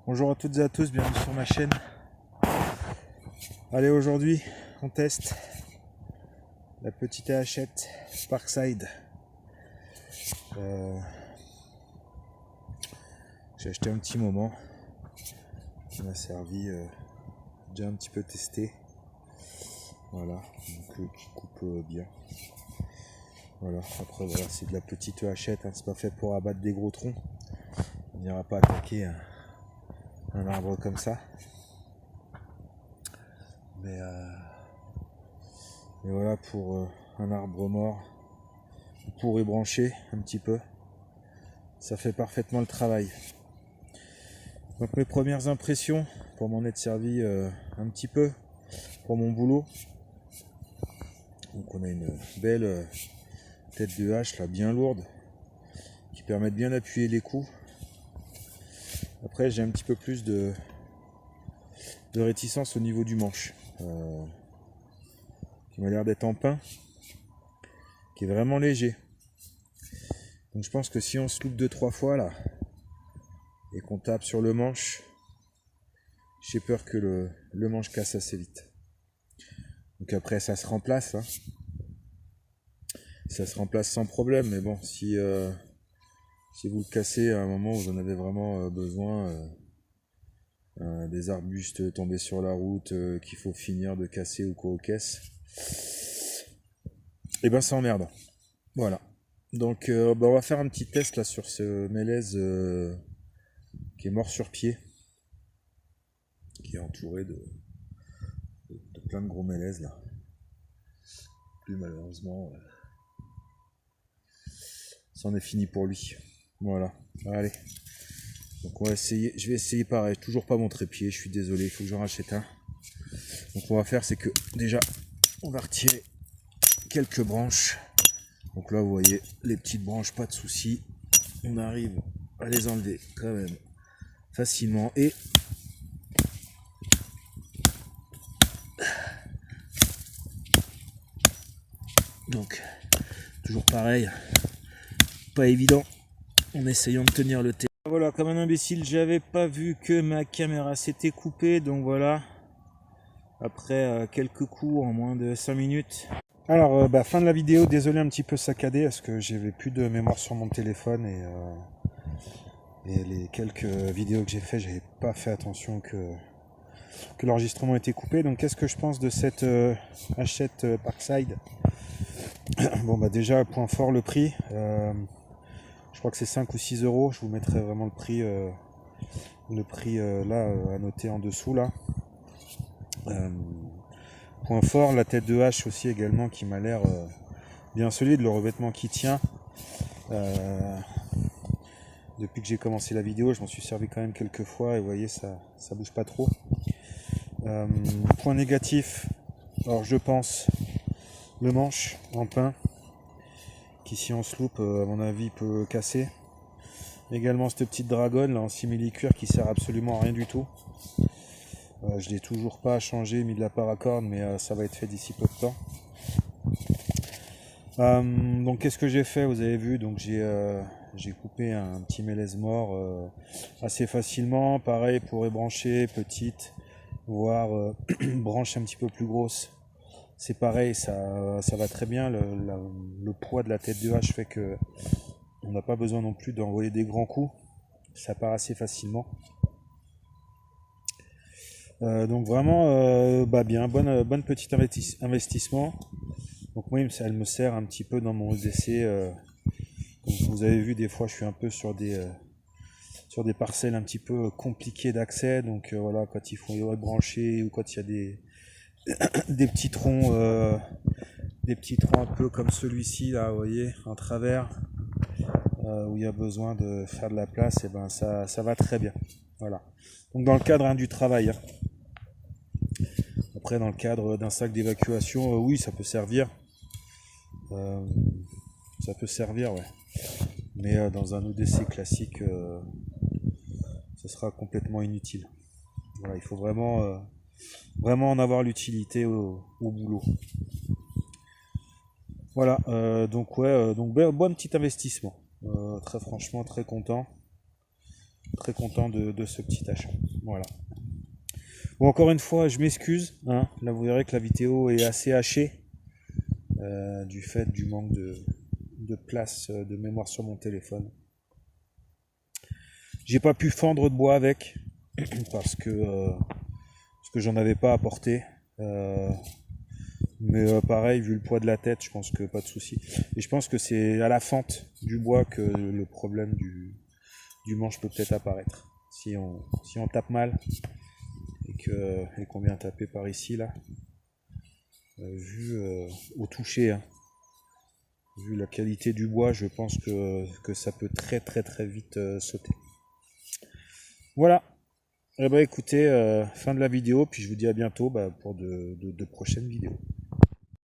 Bonjour à toutes et à tous, bienvenue sur ma chaîne. Allez, aujourd'hui on teste la petite hachette Parkside. J'ai acheté un petit moment, qui m'a servi déjà un petit peu testé. Voilà, donc qui coupe bien. Voilà, après voilà, c'est de la petite hachette, hein, c'est pas fait pour abattre des gros troncs. On n'ira pas attaquer un arbre comme ça. Mais voilà, pour un arbre mort, pour y brancher un petit peu, ça fait parfaitement le travail. Donc mes premières impressions, pour m'en être servi un petit peu pour mon boulot. Donc on a une belle tête de hache là, bien lourde, qui permet de bien appuyer les coups. Après j'ai un petit peu plus de réticence au niveau du manche, qui m'a l'air d'être en pin, qui est vraiment léger. Donc je pense que si on se loupe 2-3 fois là, et qu'on tape sur le manche, j'ai peur que le manche casse assez vite. Donc après ça se remplace, hein. Ça se remplace sans problème, mais bon, si vous le cassez à un moment où vous en avez vraiment besoin, des arbustes tombés sur la route qu'il faut finir de casser ou quoi aux caisses, et ben ça emmerde. Voilà. Donc on va faire un petit test là sur ce mélèze qui est mort sur pied, qui est entouré de plein de gros mélèzes là. Plus malheureusement, c'en est fini pour lui. Voilà. Allez. Donc on va essayer. Je vais essayer pareil. Toujours pas mon trépied. Je suis désolé. Il faut que j'en rachète un. Donc ce qu'on va faire, c'est que déjà, on va retirer quelques branches. Donc là, vous voyez les petites branches, pas de souci. On arrive à les enlever quand même facilement et donc toujours pareil, pas évident en essayant de tenir le thé. Voilà, comme un imbécile, j'avais pas vu que ma caméra s'était coupée, donc voilà, après quelques coups en moins de 5 minutes. Alors fin de la vidéo, désolé un petit peu saccadé parce que j'avais plus de mémoire sur mon téléphone et les quelques vidéos que j'ai fait, j'avais pas fait attention que l'enregistrement était coupé. Donc qu'est-ce que je pense de cette hachette Parkside? Bon bah déjà, point fort, le prix. Je crois que c'est 5 ou 6 euros. Je vous mettrai vraiment le prix là à noter en dessous là. Point fort, la tête de hache aussi également qui m'a l'air bien solide, le revêtement qui tient. Depuis que j'ai commencé la vidéo, je m'en suis servi quand même quelques fois et vous voyez, ça bouge pas trop. Point négatif, alors je pense le manche en pin qui, si on se loupe, à mon avis peut casser. Également cette petite dragonne là en simili-cuir qui sert absolument à rien du tout. Je l'ai toujours pas changé, mis de la paracorde, mais ça va être fait d'ici peu de temps. Donc qu'est-ce que j'ai fait? Vous avez vu, donc j'ai coupé un petit mélèze mort assez facilement. Pareil pour ébrancher, petite, voire branche un petit peu plus grosse. C'est pareil, ça va très bien. Le poids de la tête de hache fait que on n'a pas besoin non plus d'envoyer des grands coups. Ça part assez facilement. Donc vraiment bien, bonne petite investissement. Donc moi elle me sert un petit peu dans mon essai. Comme vous avez vu, des fois je suis un peu sur des parcelles un petit peu compliquées d'accès. Donc voilà, quand il faut y brancher ou quand il y a des petits troncs un peu comme celui-ci là, vous voyez, en travers, où il y a besoin de faire de la place, et ben ça va très bien. Voilà. Donc dans le cadre du travail. Après dans le cadre d'un sac d'évacuation, oui ça peut servir. Ça peut servir, ouais. Mais dans un ODC classique, ce sera complètement inutile. Voilà, il faut vraiment en avoir l'utilité au boulot. Voilà, donc ouais, bon petit investissement. Très franchement, très content. très content de ce petit achat. Voilà. Bon, encore une fois, je m'excuse. Hein. Là, vous verrez que la vidéo est assez hachée du fait du manque de place, de mémoire sur mon téléphone. J'ai pas pu fendre de bois avec parce que j'en avais pas apporté. Mais pareil, vu le poids de la tête, je pense que pas de souci. Et je pense que c'est à la fente du bois que le problème du manche peut peut-être apparaître. Si on tape mal et qu'on vient taper par ici là, vu au toucher, hein, vu la qualité du bois, je pense que ça peut très très très vite sauter. Voilà. Eh ben écoutez, fin de la vidéo, puis je vous dis à bientôt pour de prochaines vidéos.